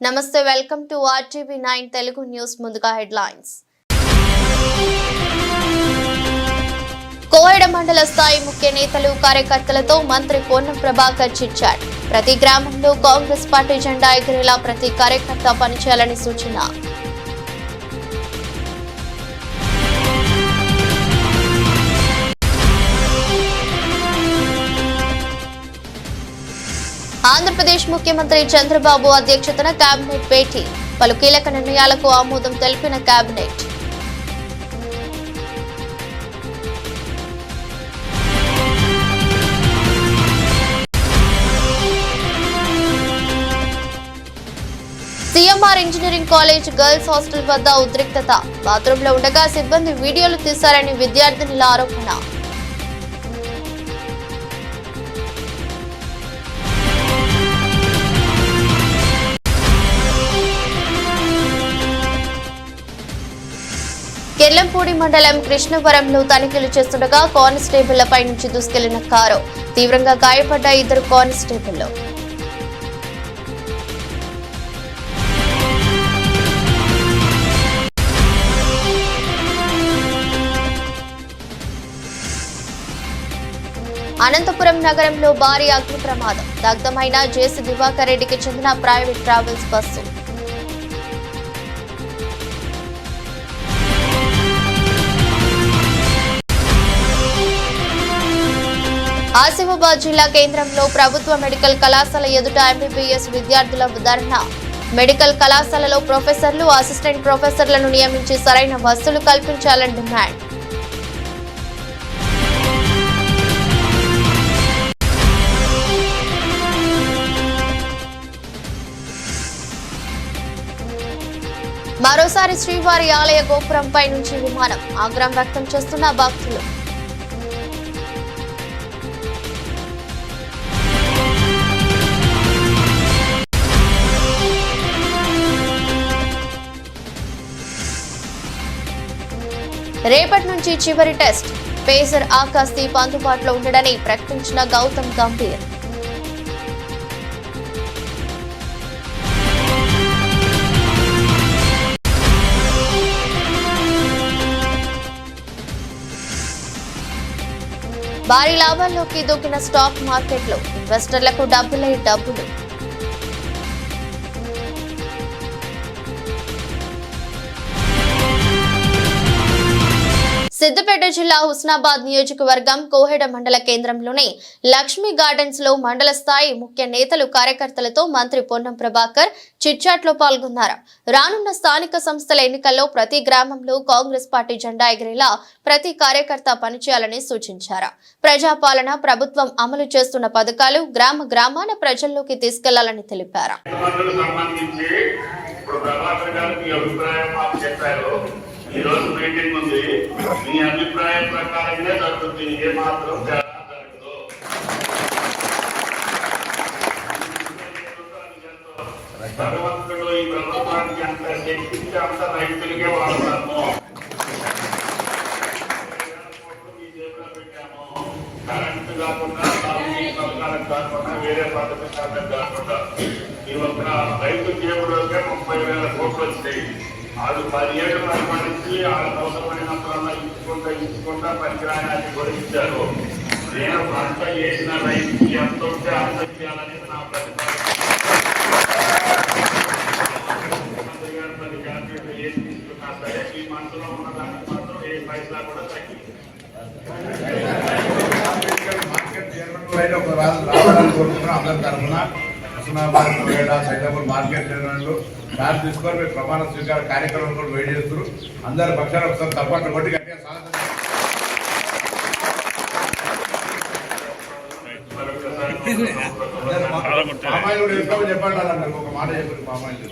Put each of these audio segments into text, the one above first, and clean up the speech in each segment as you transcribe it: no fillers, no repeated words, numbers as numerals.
నమస్తే welcome to RTV9 Telugu news ముందుగా headlines Koheda మండల స్థాయి ముఖ్య నేతలు కార్యకర్తలతో మంత్రి పొన్నం ప్రభాకర్ చిట్చాట్ ప్రతి గ్రామంలో కాంగ్రెస్ పార్టీ జెండా ఎగిరేలా ప్రతి కార్యకర్త పనిచేయాలని సూచన ఆంధ్రప్రదేశ్ ముఖ్యమంత్రి చంద్రబాబు అధ్యక్షతన కేబినెట్ భేటీ పలు కీలక నిర్ణయాలకు ఆమోదం తెలిపిన cabinet CMR engineering college girls hostel వద్ద ఉద్రిక్తత బాత్రూంలో ఉండగా సిబ్బంది వీడియోలు తీశారని విద్యార్థినుల ఆరోపణ కెల్లంపూడి మండలం కృష్ణవరంలో తనిఖీలు చేస్తుండగా కానిస్టేబుళ్లపై నుంచి దూసుకెళ్లిన కారు తీవ్రంగా గాయపడ్డ ఇద్దరు కానిస్టేబుళ్లు అనంతపురం నగరంలో భారీ అగ్ని ప్రమాదం దగ్ధమైన జేసీ దివాకర్ రెడ్డికి చెందిన ప్రైవేట్ ట్రావెల్స్ బస్సు ఆసిఫాబాద్ జిల్లా కేంద్రంలో ప్రభుత్వ మెడికల్ కళాశాల ఎదుట ఎంబీబీఎస్ విద్యార్థుల ధర్నా మెడికల్ కళాశాలలో ప్రొఫెసర్లు అసిస్టెంట్ ప్రొఫెసర్లను నియమించి సరైన వసతులు కల్పించాలని డిమాండ్ మరోసారి శ్రీవారి ఆలయ గోపురంపై నుంచి విమానం ఆగ్రహం వ్యక్తం చేస్తున్న భక్తులు రేపటి నుంచి చివరి టెస్ట్ పేసర్ ఆకాశ్ దీప్ అందుబాటులో ఉండడని ప్రకటించిన గౌతమ్ గంభీర్ భారీ లాభాల్లోకి దూకిన స్టాక్ మార్కెట్లో ఇన్వెస్టర్లకు డబ్బులు సిద్దిపేట జిల్లా హుస్నాబాద్ నియోజకవర్గం కోహెడ మండల కేంద్రంలోని లక్ష్మీ గార్డెన్స్ లో మండల స్థాయి ముఖ్య నేతలు కార్యకర్తలతో మంత్రి పొన్నం ప్రభాకర్ చిట్చాట్ లో పాల్గొన్నారు. రానున్న స్థానిక సంస్థల ఎన్నికల్లో ప్రతి గ్రామంలో కాంగ్రెస్ పార్టీ జెండా ఎగిరేలా ప్రతి కార్యకర్త పనిచేయాలని సూచించారు. ప్రజాపాలన ప్రభుత్వం అమలు చేస్తున్న పథకాలు గ్రామాన ప్రజల్లోకి తీసుకెళ్లాలని తెలిపారు. ఈ రోజు మీటింగ్ ఉంది. మీ అభిప్రాయం ప్రకారంగా జరుగుతుంది. ఏ మాత్రం భగవంతుడు ఈ ప్రభుత్వానికి అంత శక్తికి అంత రైతులకే వాడతాము. మీ జేబులో పెట్టాము. కరెంటు కాకుండా పథకాలకు కాకుండా వేరే పథకాలకు కాకుండా ఈ ఒక్క రైతు జేబులోకే 30,000 కోట్లు వస్తాయి. వాళ్ళు 10 ఏళ్ళు పరిపాలించి వాళ్ళకి అవసరమైనప్పుడల్లా ఇచ్చుకుంటా పనికిరాయని కూడా ఇచ్చారు. నేను పంట చేసిన రైతుకి ఎంత ఉంటే అంత చేయాలని నా ప్రతిపాదన. ముఖ్యమంత్రి గారు 10 క్యాబినెట్లు ఏం తీసుకున్నా సరే ఈ మనసులో ఉన్న దానికి మాత్రం ఏ పైసా కూడా తగ్గింది. అందరి తరఫున హుస్నాబాద్ సైదాపూర్ మార్కెట్ చైర్మన్లు దాన్ని తీసుకొని మీరు ప్రమాణ స్వీకార కార్యక్రమం కూడా వెయిట్ చేస్తున్నారు. అందరి పక్షాలు ఒకసారి తప్పట్లు కొట్టి గట్టిగా స్వాగతం. పామాయిల్ కూడా వేసుకోమని చెప్పండి అన్నారు. ఒక మాట చెప్పండి.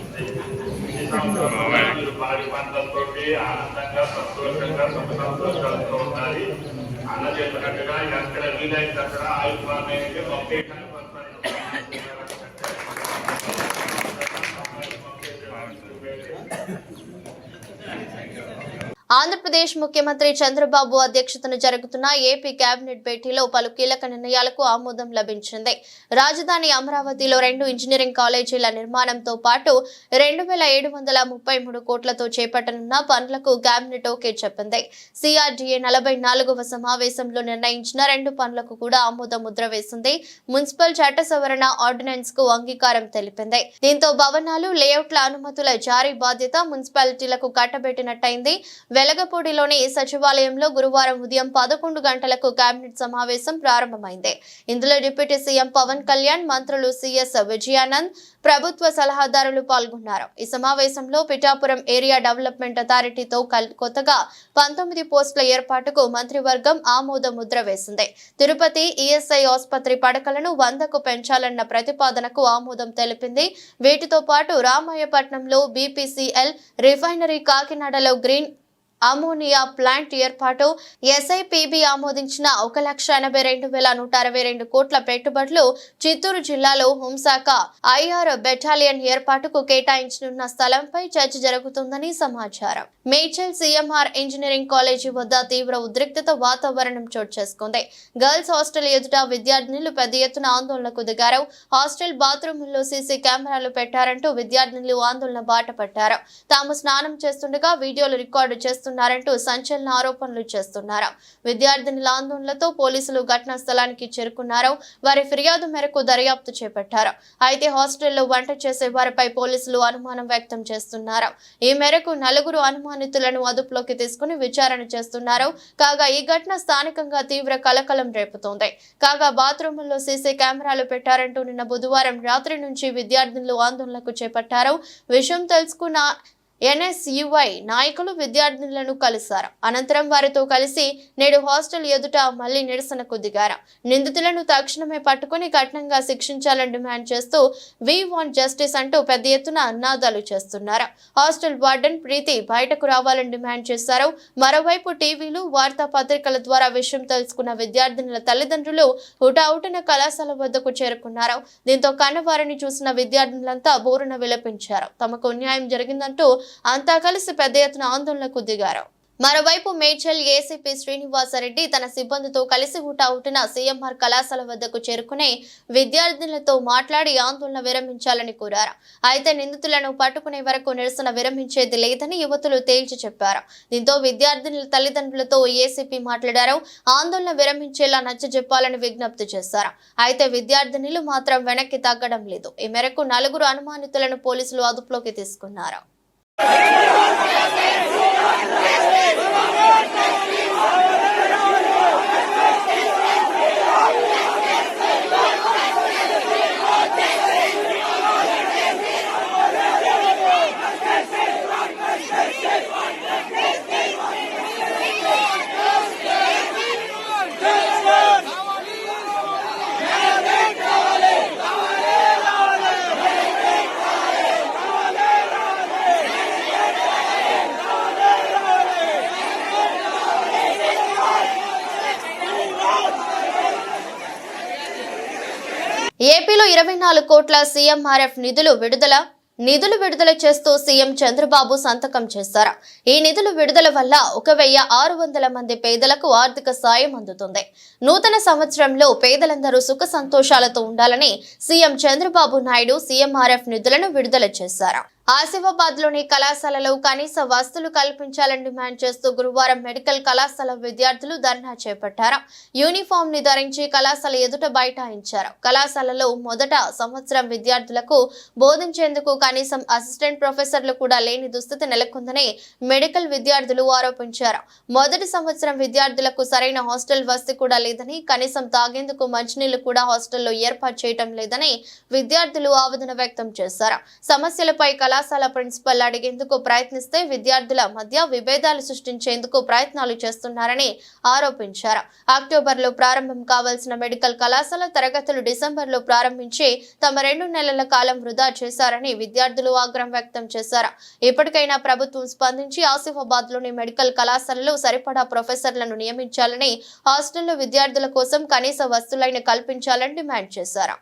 భారీ పంటలతో ఆనందంగా సంతోషంగా సంతోషాలతో ఉండాలి. అన్న చెప్పినట్టుగా ఎక్కడ వీలైతే అక్కడ ఆయుష్మానికి ఒకే ఆంధ్రప్రదేశ్ ముఖ్యమంత్రి చంద్రబాబు అధ్యక్షతన జరుగుతున్న ఏపీ కేబినెట్ భేటీలో పలు కీలక నిర్ణయాలకు ఆమోదం లభించింది. రాజధాని అమరావతిలో 2 ఇంజనీరింగ్ కాలేజీల నిర్మాణంతో పాటు 2733 కోట్లతో చేపట్టనున్న పనులకు కేబినెట్ ఓకే చెప్పింది. సిఆర్డీఏ 44వ సమావేశంలో నిర్ణయించిన 2 పనులకు కూడా ఆమోద ముద్ర వేసింది. మున్సిపల్ చట్ట సవరణ ఆర్డినెన్స్ కు అంగీకారం తెలిపింది. దీంతో భవనాలు, లేఅవుట్ల అనుమతుల జారీ బాధ్యత మున్సిపాలిటీలకు కట్టబెట్టినట్టయింది. వెలగపూడిలోని సచివాలయంలో గురువారం ఉదయం 11 గంటలకు కేబినెట్ సమావేశం ప్రారంభమైంది. ఇందులో డిప్యూటీ సీఎం పవన్ కళ్యాణ్, మంత్రులు సిఎస్ విజయానంద్, ప్రభుత్వ సలహాదారులు పాల్గొన్నారు. ఈ సమావేశంలో పిఠాపురం ఏరియా డెవలప్మెంట్ అథారిటీతో కొత్తగా 19 పోస్టుల ఏర్పాటుకు మంత్రివర్గం ఆమోద ముద్ర వేసింది. తిరుపతి ఈఎస్ఐ ఆసుపత్రి పడకలను 100కు పెంచాలన్న ప్రతిపాదనకు ఆమోదం తెలిపింది. వీటితో పాటు రామాయపట్నంలో బీపీసీఎల్ రిఫైనరీ, కాకినాడలో గ్రీన్ అమోనియా ప్లాంట్ ఏర్పాటు, ఎస్ఐపిబి ఆమోదించిన 1,82,162 కోట్ల పెట్టుబడులు, చిత్తూరు జిల్లాలో హోంశాఖ ఐఆర్ బెటాలియన్ ఏర్పాటుకు కేటాయించనున్న స్థలంపై చర్చ జరుగుతుందని సమాచారం. మేడ్చల్ సీఎంఆర్ ఇంజనీరింగ్ కాలేజీ వద్ద తీవ్ర ఉద్రిక్తత వాతావరణం చోటు చేసుకుంది. గర్ల్స్ హాస్టల్ ఎదుట విద్యార్థినులు పెద్ద ఎత్తున ఆందోళనకు దిగారు. హాస్టల్ బాత్రూముల్లో సీసీ కెమెరాలు పెట్టారంటూ విద్యార్థినులు ఆందోళన బాట పట్టారు. తాము స్నానం చేస్తుండగా వీడియోలు రికార్డు చేస్తున్నారు ంటూ సంచలన ఆరోపణలు చేస్తున్నారు. విద్యార్థినుల ఆందోళనలతో పోలీసులు ఘటనా స్థలానికి చేరుకున్నారు. వారి ఫిర్యాదు మేరకు దర్యాప్తు చేపట్టారు. అయితే హాస్టల్లో వంట చేసే వారిపై పోలీసులు అనుమానం వ్యక్తం చేస్తున్నారు. ఈ మేరకు 4 అనుమానితులను అదుపులోకి తీసుకుని విచారణ చేస్తున్నారు. కాగా ఈ ఘటన స్థానికంగా తీవ్ర కలకలం రేపుతోంది. కాగా బాత్రూముల్లో సీసీ కెమెరాలు పెట్టారంటూ నిన్న బుధవారం రాత్రి నుంచి విద్యార్థినులు ఆందోళనకు చేపట్టారు. విషయం తెలుసుకున్న ఎన్ఎస్యుఐ నాయకులు విద్యార్థినులను కలిశారు. అనంతరం వారితో కలిసి నేడు హాస్టల్ ఎదుట మళ్లీ నిరసనకు దిగారు. నిందితులను తక్షణమే పట్టుకుని కఠినంగా శిక్షించాలని డిమాండ్ చేస్తూ వి వాంట్ జస్టిస్ అంటూ పెద్ద ఎత్తున నినాదాలు చేస్తున్నారు. హాస్టల్ వార్డెన్ ప్రీతి బయటకు రావాలని డిమాండ్ చేశారు. మరోవైపు టీవీలు, వార్తాపత్రికల ద్వారా విషయం తెలుసుకున్న విద్యార్థినుల తల్లిదండ్రులు హుటాహుటిన కళాశాల వద్దకు చేరుకున్నారు. దీంతో కన్నవారిని చూసిన విద్యార్థినులంతా బోరున విలపించారు. తమకు న్యాయం జరిగిందంటూ అంతా కలిసి పెద్ద ఎత్తున ఆందోళనకు దిగారు. మరోవైపు మేడ్చల్ ఏసీపీ శ్రీనివాసరెడ్డి తన సిబ్బందితో కలిసి హుటాహుటిన సీఎంఆర్ కళాశాల వద్దకు చేరుకుని విద్యార్థినులతో మాట్లాడి ఆందోళన విరమించాలని కోరారు. అయితే నిందితులను పట్టుకునే వరకు నిరసన విరమించేది లేదని యువతులు తేల్చి చెప్పారు. దీంతో విద్యార్థినుల తల్లిదండ్రులతో ఏసీపీ మాట్లాడారు. ఆందోళన విరమించేలా నచ్చజెప్పాలని విజ్ఞప్తి చేశారు. అయితే విద్యార్థినులు మాత్రం వెనక్కి తగ్గడం లేదు. ఈ మేరకు 4 అనుమానితులను పోలీసులు అదుపులోకి తీసుకున్నారు. ఏపీలో 24 కోట్ల సీఎంఆర్ఎఫ్ నిధులు విడుదల చేస్తూ సీఎం చంద్రబాబు సంతకం చేశారు. ఈ నిధులు విడుదల వల్ల 1,600 మంది పేదలకు ఆర్థిక సాయం అందుతుంది. నూతన సంవత్సరంలో పేదలందరూ సుఖ సంతోషాలతో ఉండాలని సీఎం చంద్రబాబు నాయుడు సీఎంఆర్ఎఫ్ నిధులను విడుదల చేశారు. ఆసిఫాబాద్ లోని కళాశాలలో కనీస వసతులు కల్పించాలని డిమాండ్ చేస్తూ గురువారం మెడికల్ కళాశాల విద్యార్థులు ధర్నా చేపట్టారు. యూనిఫామ్ ని ధరించి కళాశాల ఎదుట బైఠాయించారు. కళాశాలలో మొదట సంవత్సరం విద్యార్థులకు బోధించేందుకు కనీసం అసిస్టెంట్ ప్రొఫెసర్లు కూడా లేని దుస్థితి నెలకొందని మెడికల్ విద్యార్థులు ఆరోపించారు. మొదటి సంవత్సరం విద్యార్థులకు సరైన హాస్టల్ వసతి కూడా లేదని, కనీసం తాగేందుకు మంచినీళ్లు కూడా హాస్టల్లో ఏర్పాటు చేయడం లేదని విద్యార్థులు ఆవేదన వ్యక్తం చేశారు. సమస్యలపై కళాశాల ప్రిన్సిపల్ అడిగేందుకు ప్రయత్నిస్తే విద్యార్థుల మధ్య విభేదాలు సృష్టించేందుకు ప్రయత్నాలు చేస్తున్నారని ఆరోపించారు. అక్టోబర్లో ప్రారంభం కావాల్సిన మెడికల్ కళాశాల తరగతులు డిసెంబర్లో ప్రారంభించి తమ 2 నెలల కాలం వృధా చేశారని విద్యార్థులు ఆగ్రహం వ్యక్తం చేశారు. ఇప్పటికైనా ప్రభుత్వం స్పందించి ఆసిఫాబాద్ లోని మెడికల్ కళాశాలలో సరిపడా ప్రొఫెసర్లను నియమించాలని, హాస్టల్లో విద్యార్థుల కోసం కనీస వసతులను కల్పించాలని డిమాండ్ చేశారు.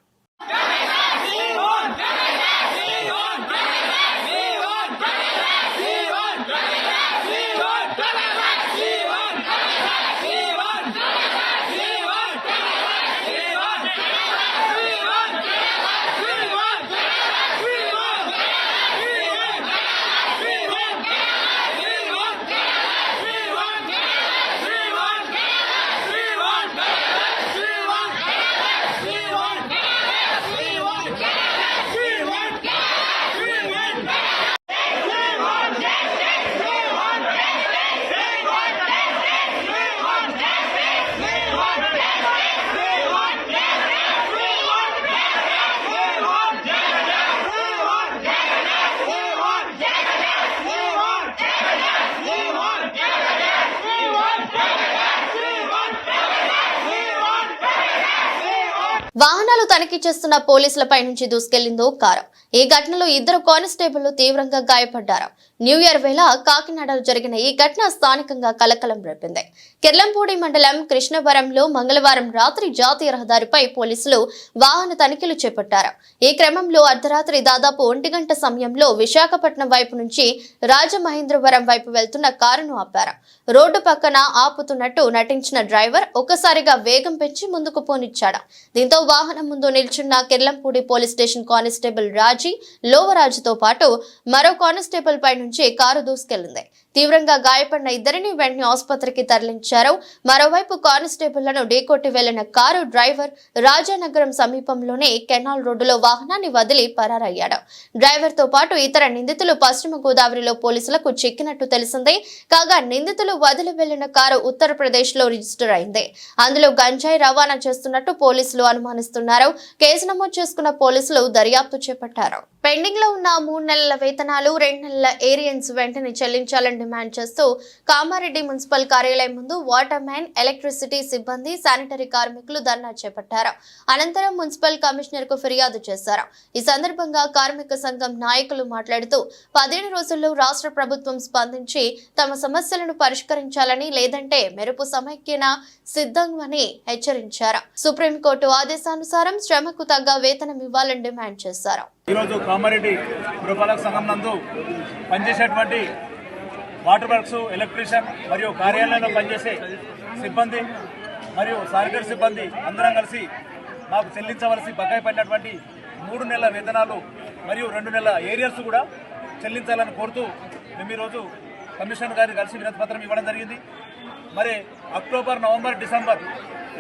వాహనాలు తనిఖీ చేస్తున్న పోలీసులపై నుంచి దూసుకెళ్లిందో కారు. ఈ ఘటనలో 2 కానిస్టేబుళ్లు తీవ్రంగా గాయపడ్డారు. న్యూ ఇయర్ వేళ కాకినాడలో జరిగిన ఈ ఘటన స్థానికంగా కలకలం రేపింది. కిర్లంపూడి మండలం కృష్ణవరంలో మంగళవారం రాత్రి జాతీయ రహదారిపై పోలీసులు వాహన తనిఖీలు చేపట్టారు. ఈ క్రమంలో అర్ధరాత్రి దాదాపు 1 గంట సమయంలో విశాఖపట్నం వైపు నుంచి రాజమహేంద్రవరం వైపు వెళ్తున్న కారును ఆపారు. రోడ్డు పక్కన ఆపుతున్నట్టు నటించిన డ్రైవర్ ఒక్కసారిగా వేగం పెంచి ముందుకు పోనిచ్చాడు. దీంతో వాహనం ముందు నిల్చున్న కిర్లంపూడి పోలీస్ స్టేషన్ కానిస్టేబుల్ రాజీ లోవరాజుతో పాటు మరో కానిస్టేబుల్ పై నుంచి కారు దూసుకెళ్లింది. తీవ్రంగా గాయపడిన ఇద్దరిని వెంటనే ఆసుపత్రికి తరలించారు. మరోవైపు కానిస్టేబుళ్లను ఢీకొట్టి వెళ్లిన కారు డ్రైవర్ రాజానగరం సమీపంలోనే కెనాల్ రోడ్డులో వాహనాన్ని వదిలి పరారయ్యాడు. డ్రైవర్ తో పాటు ఇతర నిందితులు పశ్చిమ గోదావరిలో పోలీసులకు చిక్కినట్టు తెలిసిందే. కాగా నిందితులు వదిలి వెళ్లిన కారు ఉత్తరప్రదేశ్ లో రిజిస్టర్ అయింది. అందులో గంజాయి రవాణా చేస్తున్నట్టు పోలీసులు అనుమానిస్తున్నారు. కేసు నమోదు చేసుకున్న పోలీసులు దర్యాప్తు చేపట్టారు. పెండింగ్ లో ఉన్న 3 నెలల వేతనాలు 2 నెలల ఏరియన్స్ వెంటనే చెల్లించాలని డిమాండ్ చేస్తూ కామారెడ్డి మున్సిపల్ కార్యాలయం ముందు వాటర్ మ్యాన్, ఎలక్ట్రిసిటీ సిబ్బంది, శానిటరీ కార్మికులు ధర్నా చేపట్టారు. అనంతరం మున్సిపల్ కమిషనర్ కు ఫిర్యాదు చేశారు. ఈ సందర్భంగా కార్మిక సంఘం నాయకులు మాట్లాడుతూ 15 రోజుల్లో రాష్ట్ర ప్రభుత్వం స్పందించి తమ సమస్యలను పరిష్కరించాలని, లేదంటే మెరుపు సమైక్యన సిద్ధమని హెచ్చరించారు. సుప్రీంకోర్టు ఆదేశానుసారం శ్రమకు తగ్గ వేతనం ఇవ్వాలని డిమాండ్ చేశారు. ఈరోజు కామారెడ్డి పురపాలక సంఘం నందు పనిచేసేటువంటి వాటర్ వర్క్స్, ఎలక్ట్రీషియన్ మరియు కార్యాలయంలో పనిచేసే సిబ్బంది మరియు శానిటరీ సిబ్బంది అందరం కలిసి మాకు చెల్లించవలసి బకాయి పడినటువంటి 3 నెలల వేతనాలు మరియు 2 నెలల ఏరియర్స్ కూడా చెల్లించాలని కోరుతూ మేము ఈరోజు కమిషనర్ గారిని కలిసి వినతి పత్రం ఇవ్వడం జరిగింది. మరి అక్టోబర్, నవంబర్, డిసెంబర్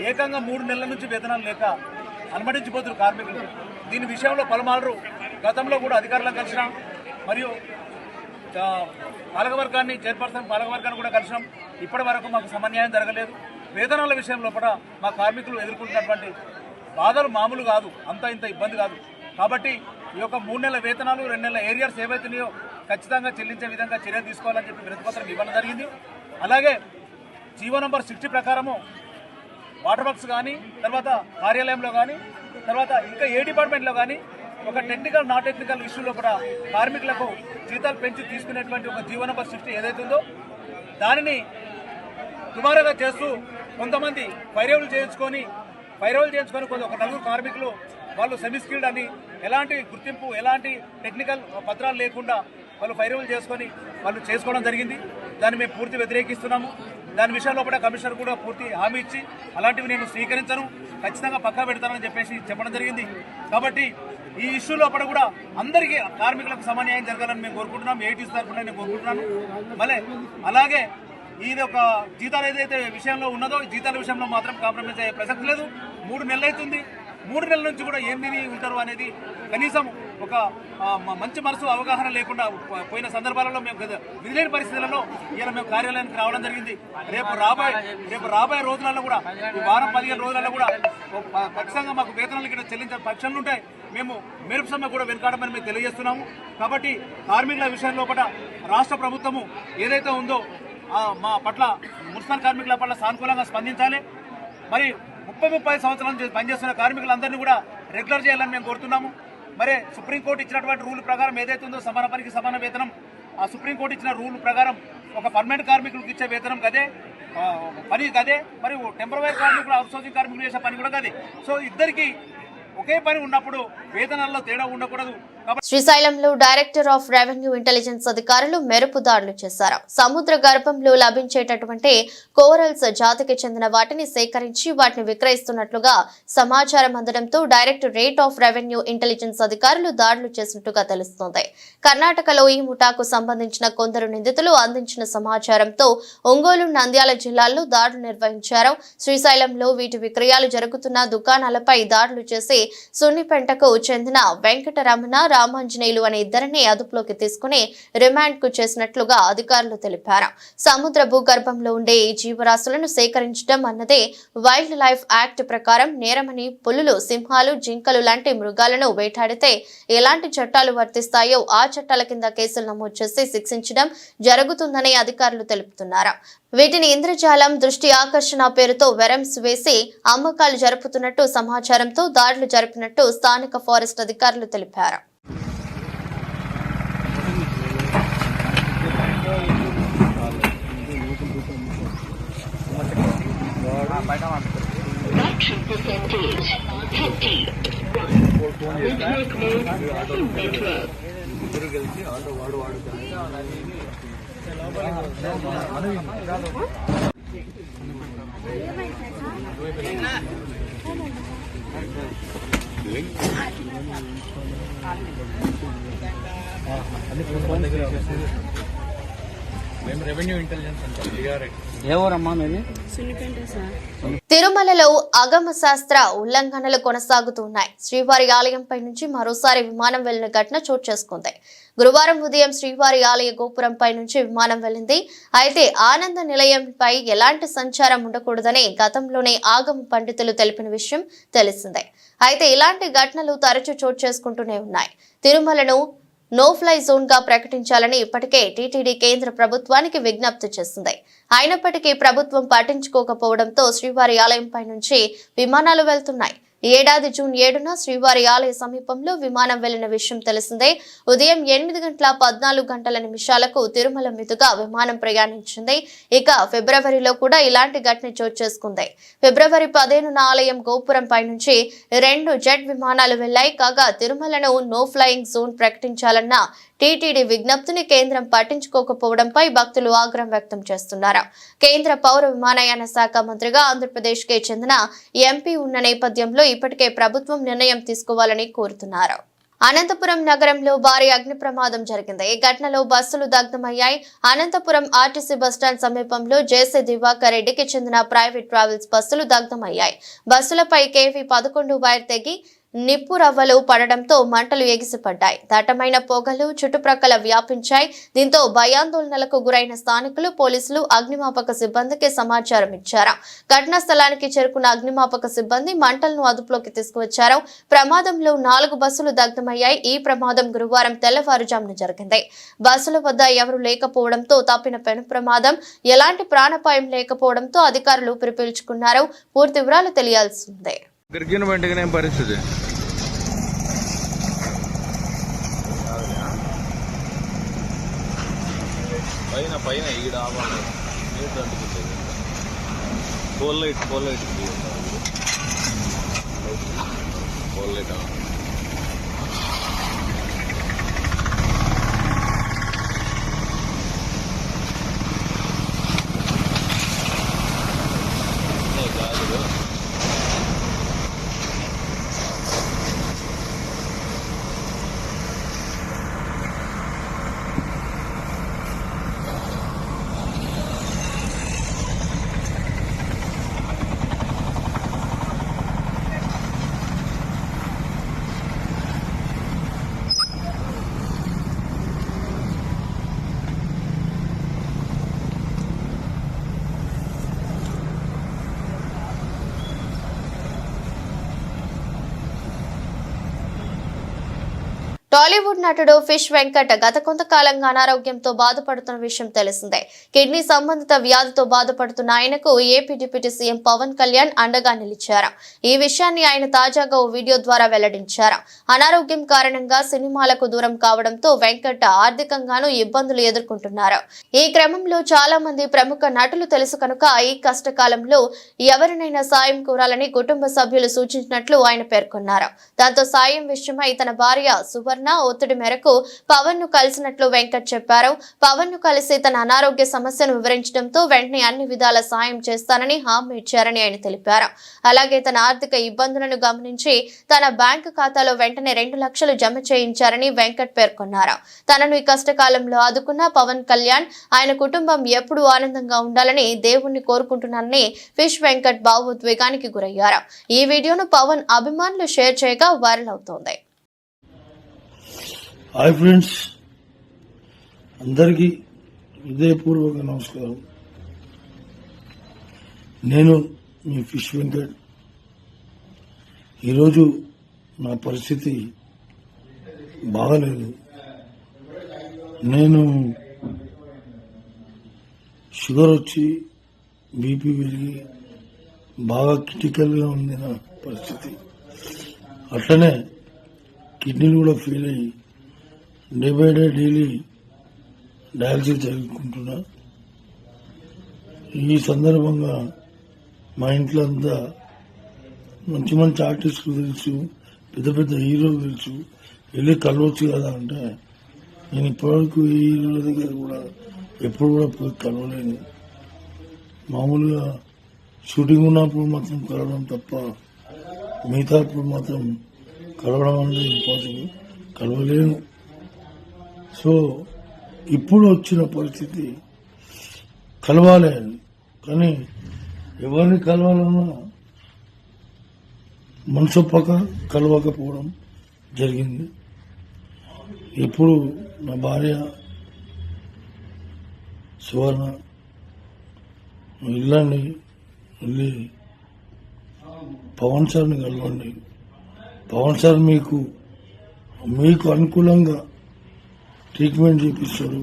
ఏకంగా 3 నెలల నుంచి వేతనాలు లేక అనుమతించిపోతున్నారు కార్మికులు. దీని విషయంలో పలుమార్లు గతంలో కూడా అధికారులను కలిసినాం, మరియు పాలకవర్గాన్ని, చైర్పర్సన్ పాలకవర్గాన్ని కూడా కలిసినాం. ఇప్పటి వరకు మాకు సమన్యాయం జరగలేదు. వేతనాల విషయంలో కూడా మా కార్మికులు ఎదుర్కొంటున్నటువంటి బాధలు మామూలు కాదు, అంత ఇంత ఇబ్బంది కాదు. కాబట్టి ఈ యొక్క 3 నెలల వేతనాలు, 2 నెలల ఏరియర్స్ ఏవైతున్నాయో ఖచ్చితంగా చెల్లించే విధంగా చర్య తీసుకోవాలని చెప్పి వినతిపత్రం ఇవ్వడం జరిగింది. అలాగే జీవో నంబర్ 60 ప్రకారము వాటర్ వర్క్స్ కానీ, తర్వాత కార్యాలయంలో కానీ, తర్వాత ఇంకా ఏ డిపార్ట్మెంట్లో కానీ ఒక టెక్నికల్, నాన్ టెక్నికల్ ఇష్యూలో కూడా కార్మికులకు జీతాలు పెంచి తీసుకునేటువంటి ఒక జీవో నంబర్ 60 ఏదైతుందో దానిని దుమారుగా చేస్తూ కొంతమంది పైరవులు చేయించుకొని ఒక 4 కార్మికులు వాళ్ళు సెమీ స్కిల్డ్ అని ఎలాంటి గుర్తింపు, ఎలాంటి టెక్నికల్ పత్రాలు లేకుండా వాళ్ళు పైరవులు చేసుకొని వాళ్ళు చేసుకోవడం జరిగింది. దాన్ని మేము పూర్తి వ్యతిరేకిస్తున్నాము. దాని విషయంలో కూడా కమిషనర్ కూడా పూర్తి హామీ ఇచ్చి అలాంటివి నేను స్వీకరించను, ఖచ్చితంగా పక్కా పెడతానని చెప్పేసి చెప్పడం జరిగింది. కాబట్టి ఈ ఇష్యూ లోపల కూడా అందరికీ కార్మికులకు సమన్యాయం జరగాలని మేము కోరుకుంటున్నాం. ఏటీస్ తరఫున నేను కోరుకుంటున్నాను. మళ్ళీ అలాగే ఇది ఒక జీతాలు ఏదైతే విషయంలో ఉన్నదో ఈ జీతాల విషయంలో మాత్రం కాంప్రమైజ్ అయ్యే ప్రసక్తి లేదు. 3 నెలలు అవుతుంది. 3 నెలల నుంచి కూడా ఏం తిని ఉంటారు అనేది కనీసం ఒక మంచి మనసు అవగాహన లేకుండా పోయిన సందర్భాలలో మేము విధిలేని పరిస్థితులలో ఇలా మేము కార్యాలయానికి రావడం జరిగింది. రేపు రాబోయే రోజులలో కూడా, ఈ వారం 15 రోజులలో కూడా ఖచ్చితంగా మాకు వేతనాలు కింద చెల్లించే పక్షాలు ఉంటాయి. మేము మెరుపు సమ్మె కూడా వెనుకాడమని మేము తెలియజేస్తున్నాము. కాబట్టి కార్మికుల విషయంలో కూడా రాష్ట్ర ప్రభుత్వము ఏదైతే ఉందో మా పట్ల, మున్సిపల్ కార్మికుల పట్ల సానుకూలంగా స్పందించాలి. మరి 30-30 సంవత్సరాల నుంచి పనిచేస్తున్న కార్మికులందరినీ కూడా రెగ్యులర్ చేయాలని మేము కోరుతున్నాము. మరి సుప్రీంకోర్టు ఇచ్చినటువంటి రూల్ ప్రకారం ఏదైతే ఉందో సమాన పనికి సమాన వేతనం, ఆ సుప్రీంకోర్టు ఇచ్చిన రూల్ ప్రకారం ఒక పర్మనెంట్ కార్మికులకు ఇచ్చే వేతనం కదే, పని కదే, మరి టెంపరరీ కార్మికులు, అవుట్సోర్సింగ్ కార్మికులు చేసే పని కూడా కదే. సో ఇద్దరికి ఒకే పని ఉన్నప్పుడు వేతనాల్లో తేడా ఉండకూడదు. శ్రీశైలంలో డైరెక్టర్ ఆఫ్ రెవెన్యూ ఇంటెలిజెన్స్ అధికారులు మెరుపు దాడులు చేశారు. సముద్ర గర్భంలో లభించేటటువంటి కోరల్స్ జాతికి చెందిన వాటిని సేకరించి వాటిని విక్రయిస్తున్నట్లుగా సమాచారం అందడంతో డైరెక్టరేట్ ఆఫ్ రెవెన్యూ ఇంటెలిజెన్స్ అధికారులు దాడులు చేసినట్టుగా తెలుస్తోంది. కర్ణాటకలో ఈ ముఠాకు సంబంధించిన కొందరు నిందితులు అందించిన సమాచారంతో ఒంగోలు, నంద్యాల జిల్లాల్లో దాడులు నిర్వహించారు. శ్రీశైలంలో వీటి విక్రయాలు జరుగుతున్న దుకాణాలపై దాడులు చేసి సున్నిపెంటకు చెందిన వెంకటరమణ, రామాంజనేయులు అనే ఇద్దరిని అదుపులోకి తీసుకుని రిమాండ్ కు చేసినట్లుగా అధికారులు తెలిపారు. సముద్ర భూగర్భంలో ఉండే ఈ జీవరాశులను సేకరించడం అన్నదే వైల్డ్ లైఫ్ యాక్ట్ ప్రకారం నేరమని, పులులు, సింహాలు, జింకలు లాంటి మృగాలను వేటాడితే ఎలాంటి చట్టాలు వర్తిస్తాయో ఆ చట్టాల కింద కేసులు నమోదు చేసి శిక్షించడం జరుగుతుందని అధికారులు తెలుపుతున్నారు. వీటిని ఇంద్రజాలం, దృష్టి ఆకర్షణ పేరుతో వెరమ్స్ వేసి అమ్మకాలు జరుపుతున్నట్టు సమాచారంతో దాడులు జరిపినట్టు స్థానిక ఫారెస్ట్ అధికారులు తెలిపారు. తిరుమలలో అగమ శాస్త్ర ఉల్లంఘనలు కొనసాగుతున్నాయి. శ్రీవారి ఆలయంపై నుంచి మరోసారి విమానం వెళ్లిన ఘటన చోటు చేసుకుంది. గురువారం ఉదయం శ్రీవారి ఆలయ గోపురంపై నుంచి విమానం వెళ్లింది. అయితే ఆనంద నిలయంపై ఎలాంటి సంచారం ఉండకూడదని గతంలోనే ఆగమ పండితులు తెలిపిన విషయం తెలిసిందే. అయితే ఇలాంటి ఘటనలు తరచూ చోటు చేసుకుంటూనే ఉన్నాయి. తిరుమలను నో ఫ్లై జోన్ గా ప్రకటించాలని ఇప్పటికే టీటీడీ కేంద్ర ప్రభుత్వానికి విజ్ఞప్తి చేసింది. అయినప్పటికీ ప్రభుత్వం పట్టించుకోకపోవడంతో శ్రీవారి ఆలయంపై నుంచి విమానాలు వెళ్తున్నాయి. ఈ ఏడాది జూన్ 7న శ్రీవారి ఆలయ సమీపంలో విమానం వెళ్లిన విషయం తెలిసిందే. ఉదయం 8:14 తిరుమల మీదుగా విమానం ప్రయాణించింది. ఇక ఫిబ్రవరిలో కూడా ఇలాంటి ఘటన చోటు చేసుకుంది. ఫిబ్రవరి 15న ఆలయం గోపురంపై నుంచి 2 జెట్ విమానాలు వెళ్లాయి. కాగా తిరుమలను నో ఫ్లయింగ్ జోన్ ప్రకటించాలన్న టీటీడీ విజ్ఞప్తిని కేంద్రం పట్టించుకోకపోవడంపై భక్తులు ఆగ్రహం వ్యక్తం చేస్తున్నారు. కేంద్ర పౌర విమానయాన శాఖ మంత్రిగా ఆంధ్రప్రదేశ్ కి చెందిన ఎంపీ ఉన్న నేపథ్యంలో ఇప్పటికే ప్రభుత్వం నిర్ణయం తీసుకోవాలని కోరుతున్నారు. అనంతపురం నగరంలో భారీ అగ్ని ప్రమాదం జరిగింది. ఈ ఘటనలో బస్సులు దగ్ధమయ్యాయి. అనంతపురం ఆర్టీసీ బస్టాండ్ సమీపంలో జేసీ దివాకర్ రెడ్డికి చెందిన ప్రైవేట్ ట్రావెల్స్ బస్సులు దగ్ధమయ్యాయి. బస్సులపై కేవీ 11 వైర్ తెగి నిప్పు రవ్వలు పడడంతో మంటలు ఎగిసిపడ్డాయి. దట్టమైన పొగలు చుట్టుప్రక్కల వ్యాపించాయి. దీంతో భయాందోళనలకు గురైన స్థానికులు, పోలీసులు, అగ్నిమాపక సిబ్బందికి సమాచారం ఇచ్చారు. ఘటనా స్థలానికి చేరుకున్న అగ్నిమాపక సిబ్బంది మంటలను అదుపులోకి తీసుకువచ్చారు. ప్రమాదంలో 4 బస్సులు దగ్ధమయ్యాయి. ఈ ప్రమాదం గురువారం తెల్లవారుజామున జరిగింది. బస్సుల వద్ద ఎవరూ లేకపోవడంతో తప్పిన పెను ప్రమాదం. ఎలాంటి ప్రాణాపాయం లేకపోవడంతో అధికారులు పిలిపించుకున్నారు. పూర్తి వివరాలు తెలియాల్సిందే. గిరిగిన వెంటనే పరిస్థితి పైన ఈడ పోల్ లైట్ టాలీవుడ్ నటుడు ఫిష్ వెంకట్ గత కొంతకాలంగా అనారోగ్యంతో బాధపడుతున్న విషయం తెలిసిందే. కిడ్నీ సంబంధిత వ్యాధితో బాధపడుతున్న ఆయనకు AP deputy CM Pawan Kalyan అండగా నిలిచారు. ఈ విషయాన్ని ఆయన తాజాగా ఓ వీడియో ద్వారా వెల్లడించారు. అనారోగ్యం కారణంగా సినిమాలకు దూరం కావడంతో వెంకట్ ఆర్థికంగానూ ఇబ్బందులు ఎదుర్కొంటున్నారు. ఈ క్రమంలో చాలా మంది ప్రముఖ నటులు తెలుసు కనుక ఈ కష్టకాలంలో ఎవరినైనా సాయం కోరాలని కుటుంబ సభ్యులు సూచించినట్లు ఆయన పేర్కొన్నారు. దాంతో సాయం విషయమై తన భార్య సువర్ణ ఒత్తిడి మేరకు పవన్ ను కలిసినట్లు వెంకట్ చెప్పారు. పవన్ ను కలిసి తన అనారోగ్య సమస్యను వివరించడంతో వెంటనే అన్ని విధాల సాయం చేస్తానని హామీ ఇచ్చారని ఆయన తెలిపారు. అలాగే తన ఆర్థిక ఇబ్బందులను గమనించి తన బ్యాంకు ఖాతాలో వెంటనే 2 లక్షలు జమ చేయించారని వెంకట్ పేర్కొన్నారు. తనను ఈ కష్టకాలంలో ఆదుకున్న పవన్ కళ్యాణ్, ఆయన కుటుంబం ఎప్పుడూ ఆనందంగా ఉండాలని దేవుణ్ణి కోరుకుంటున్నానని ఫిష్ వెంకట్ భావోద్వేగానికి గురయ్యారు. ఈ వీడియోను పవన్ అభిమానులు షేర్ చేయగా వైరల్ అవుతోంది. హాయ్ ఫ్రెండ్స్, అందరికీ హృదయపూర్వక నమస్కారం. నేను మీ ఫిష్ వెంకట్. ఈరోజు నా పరిస్థితి బాగలేదు. నేను షుగర్ వచ్చి బీపీ పెరిగి బాగా క్రిటికల్గా ఉంది నా పరిస్థితి. అట్లనే కిడ్నీలు కూడా ఫెయిల్ అయ్యి day by day daily dialysis జరుపుకుంటున్నా. ఈ సందర్భంగా మా ఇంట్లో అంతా మంచి మంచి ఆర్టిస్టులు తెలుసు, పెద్ద పెద్ద హీరోలు తెలుసు, వెళ్ళి కలవచ్చు కదా అంటే నేను ఇప్పటివరకు ఈ హీరోల దగ్గర కూడా ఎప్పుడు కూడా పోయి కలవలేను. మామూలుగా షూటింగ్ ఉన్నప్పుడు మాత్రం కలవడం తప్ప మిగతా అప్పుడు మాత్రం కలవడం అనేది ఇంపాసిబుల్, కలవలేను. సో ఇప్పుడు వచ్చిన పరిస్థితి కలవాలి అని, కానీ ఎవరిని కలవాలన్నా మనసొప్పక కలవకపోవడం జరిగింది. ఇప్పుడు నా భార్య సువర్ణ వెళ్ళండి, వెళ్ళి పవన్ సార్ని కలవండి, పవన్ సార్ మీకు అనుకూలంగా ట్రీట్మెంట్ చేపిస్తాడు,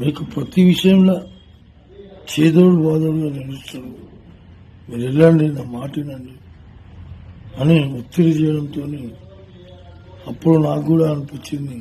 మీకు ప్రతి విషయంలో చేదోడు బాదోడుగా నిలుస్తాడు, మీరు వెళ్ళండి, నా మాట వినండి అని ఒత్తిడి చేయడంతో అప్పుడు నాకు కూడా అనిపించింది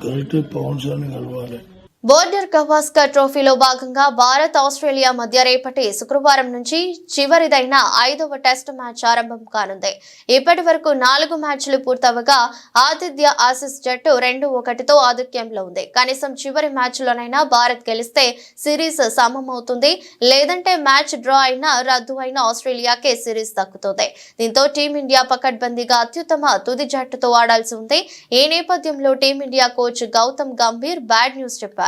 కరెక్టే పవన్ సార్ని కలవాలి. బోర్డర్ గవాస్కర్ ట్రోఫీలో భాగంగా భారత్ ఆస్ట్రేలియా మధ్య రేపటి శుక్రవారం నుంచి చివరిదైన 5వ టెస్ట్ మ్యాచ్ ఆరంభం కానుంది. ఇప్పటి వరకు 4 మ్యాచ్లు పూర్తవగా ఆతిథ్య ఆసీస్ జట్టు 2-1తో ఆధిక్యంలో ఉంది. కనీసం చివరి మ్యాచ్లోనైనా భారత్ గెలిస్తే సిరీస్ సమమవుతుంది, లేదంటే మ్యాచ్ డ్రా అయినా రద్దు అయిన ఆస్ట్రేలియాకే సిరీస్ దక్కుతుంది. దీంతో టీమిండియా పకడ్బందీగా అత్యుత్తమ తుది జట్టుతో ఆడాల్సి ఉంది. ఈ నేపథ్యంలో team India coach Gautam Gambhir bad news చెప్పారు.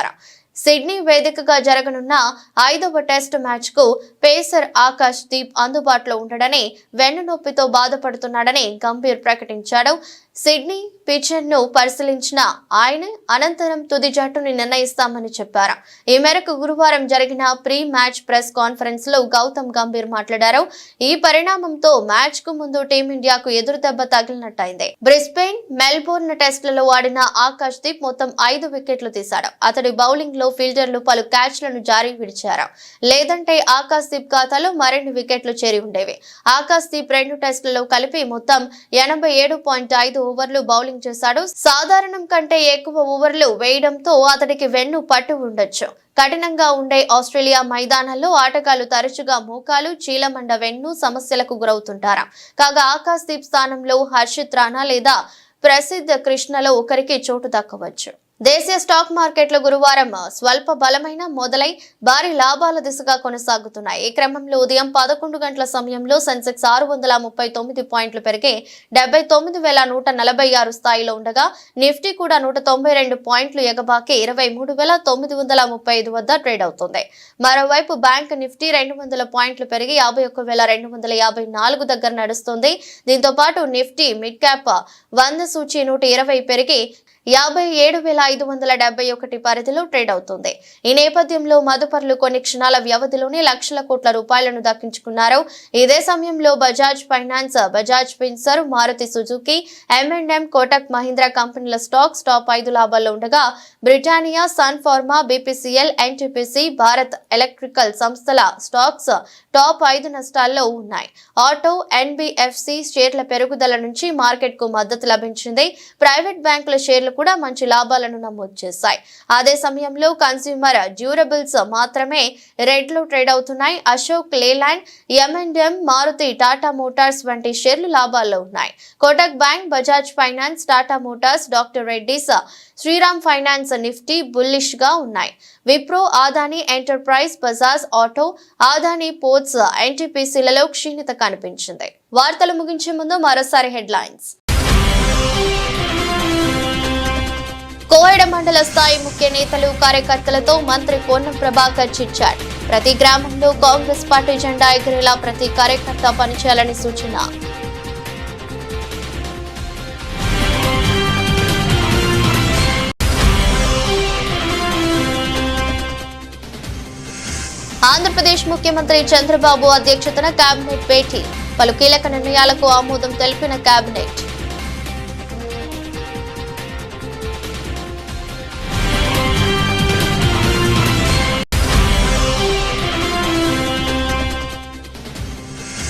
సిడ్నీ వేదికగా జరగనున్న 5వ టెస్ట్ మ్యాచ్ కు పేసర్ ఆకాష్ దీప్ అందుబాటులో ఉండడని, వెన్నునొప్పితో బాధపడుతున్నాడని గంభీర్ ప్రకటించాడు. సిడ్నీ పిచ్ ను పరిశీలించిన ఆయన అనంతరం తుది జట్టుని నిర్ణయిస్తామని చెప్పారు. ఈ మేరకు గురువారం జరిగిన ప్రీ మ్యాచ్ ప్రెస్ కాన్ఫరెన్స్ లో గౌతమ్ గంభీర్ మాట్లాడారు. ఈ పరిణామంతో మ్యాచ్ కు ముందు టీమిండియాకు ఎదురు దెబ్బ తగిలినట్టయింది. బ్రిస్బెయిన్, మెల్బోర్న్ టెస్టులలో ఆడిన ఆకాష్ దీప్ మొత్తం 5 వికెట్లు తీశాడు. అతడి బౌలింగ్ లో ఫీల్డర్లు పలు క్యాచ్లను జారీ విడిచారు, లేదంటే ఆకాష్ దీప్ ఖాతాలో మరిన్ని వికెట్లు చేరి ఉండేవి. ఆకాష్ దీప్ 2 టెస్టులలో కలిపి మొత్తం 87.5 ఓవర్లు బౌలింగ్ చేశాడు. సాధారణం కంటే ఎక్కువ ఓవర్లు వేయడంతో అతడికి వెన్ను పట్టు ఉండొచ్చు. కఠినంగా ఉండే ఆస్ట్రేలియా మైదానాల్లో ఆటగాళ్లు తరచుగా మోకాలు, చీలమండ, వెన్ను సమస్యలకు గురవుతుంటారు. కాగా ఆకాష్ దీప్ స్థానంలో హర్షిత్ రాణా లేదా ప్రసిద్ధ్ కృష్ణలో ఒకరికి చోటు దక్కవచ్చు. దేశీయ స్టాక్ మార్కెట్లు గురువారం స్వల్ప బలమైన మొదలై భారీ లాభాల దిశగా కొనసాగుతున్నాయి. ఈ క్రమంలో ఉదయం 11 గంటల సమయంలో సెన్సెక్స్ 639 పాయింట్లు పెరిగి 79,146 స్థాయిలో ఉండగా నిఫ్టీ కూడా 192 పాయింట్లు ఎగబాకి 23,935 వద్ద ట్రేడ్ అవుతుంది. మరోవైపు బ్యాంక్ నిఫ్టీ 200 పాయింట్లు పెరిగి 51,254 దగ్గర నడుస్తుంది. దీంతో పాటు నిఫ్టీ మిడ్ క్యాప్ 100 సూచీ 120 పెరిగి 57,571 పరిధిలో ట్రేడ్ అవుతుంది. ఈ నేపథ్యంలో మదుపర్లు కొన్ని క్షణాల వ్యవధిలోనే లక్షల కోట్ల రూపాయలను దక్కించుకున్నారు. ఇదే సమయంలో Bajaj Finance, Bajaj Finserv, Maruti Suzuki, M&M, Kotak Mahindra కంపెనీల స్టాక్స్ టాప్ 5 లాభాల్లో ఉండగా Britannia, Sun Pharma, BPCL, NTPC, Bharat electrical సంస్థల స్టాక్స్ టాప్ 5 నష్టాల్లో ఉన్నాయి. ఆటో, NBFC షేర్ల పెరుగుదల నుంచి మార్కెట్ కు మద్దతు లభించింది. ప్రైవేట్ బ్యాంకుల షేర్లు కూడా మంచి లాభాలను నమోదు చేశాయి. అదే సమయంలో కన్స్యూమర్ డ్యూరబుల్స్ మాత్రమే రెడ్ లో ట్రేడ్ అవుతున్నాయి. Ashok Leyland, M&M, Maruti, Tata Motors వంటి షేర్లు లాభాల్లో ఉన్నాయి. Kotak Bank, Bajaj Finance, Tata Motors, doctor Reddy's, Shriram Finance, Nifty bullish గా ఉన్నాయి. Wipro, Adani Enterprise, Bajaj Auto, Adani Ports, NTPCలలో క్షీణత కనిపించింది. వార్తలు ముగించే ముందు మరోసారి హెడ్లైన్స్. కోహెడ మండల స్థాయి ముఖ్య నేతలు, కార్యకర్తలతో మంత్రి పొన్నం ప్రభాకర్ చిట్చాట్. ప్రతి గ్రామంలో కాంగ్రెస్ పార్టీ జెండా ఎగిరేలా ప్రతి కార్యకర్త పనిచేయాలని సూచన. ఆంధ్రప్రదేశ్ ముఖ్యమంత్రి చంద్రబాబు అధ్యక్షతన కేబినెట్ భేటీ, పలు కీలక నిర్ణయాలకు ఆమోదం తెలిపిన cabinet.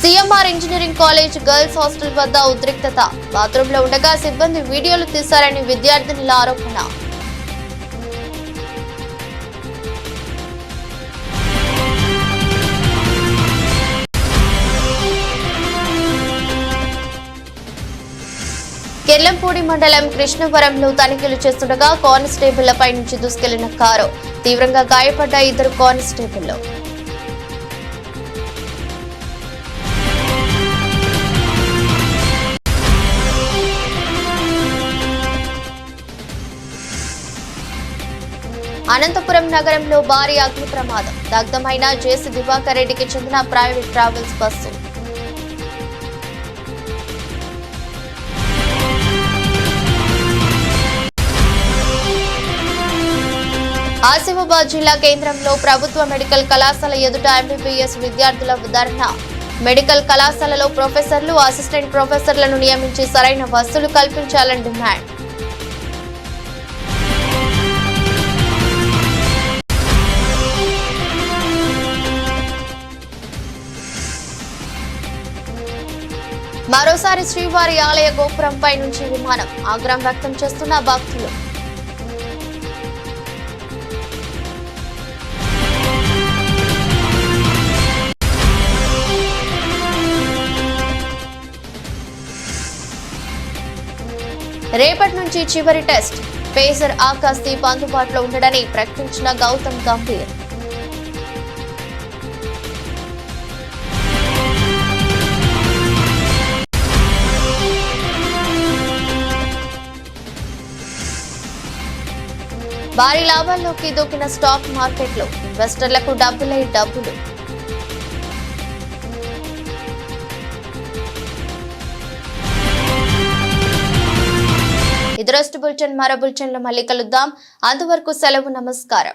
CMR engineering college girls hostel వద్ద ఉద్రిక్తత, బాత్రూంలో ఉండగా సిబ్బంది వీడియోలు తీశారని విద్యార్థినుల ఆరోపణ. కెల్లంపూడి మండలం కృష్ణవరంలో తనిఖీలు చేస్తుండగా కానిస్టేబుళ్లపై నుంచి దూసుకెళ్లిన కారు, తీవ్రంగా గాయపడ్డ 2 కానిస్టేబుళ్లు. అనంతపురం నగరంలో భారీ అగ్ని ప్రమాదం, దగ్ధమైన జేసీ దివాకర్ రెడ్డికి చెందిన ప్రైవేట్ ట్రావెల్స్ బస్సు. ఆసిఫాబాద్ జిల్లా కేంద్రంలో ప్రభుత్వ మెడికల్ కళాశాల ఎదుట ఎంబీబీఎస్ విద్యార్థుల ధర్నా. మెడికల్ కళాశాలలో ప్రొఫెసర్లు, అసిస్టెంట్ ప్రొఫెసర్లను నియమించి సరైన వసతులు కల్పించాలని డిమాండ్. మరోసారి శ్రీవారి ఆలయ గోపురంపై నుంచి విమానం, ఆగ్రహం వ్యక్తం చేస్తున్న భక్తులు. రేపటి నుంచి చివరి టెస్ట్, పేసర్ ఆకాశ్ దీప్ అందుబాటులో ఉండడని ప్రకటించిన గౌతమ్ గంభీర్. భారీ లాభాల్లోకి దూకిన స్టాక్ మార్కెట్లో ఇన్వెస్టర్లకు డబ్బులే డబ్బులు. ఇది రోజు బులెటిన్. మరో బులెటిన్లో మళ్ళీ కలుద్దాం. అంతవరకు సెలవు, నమస్కారం.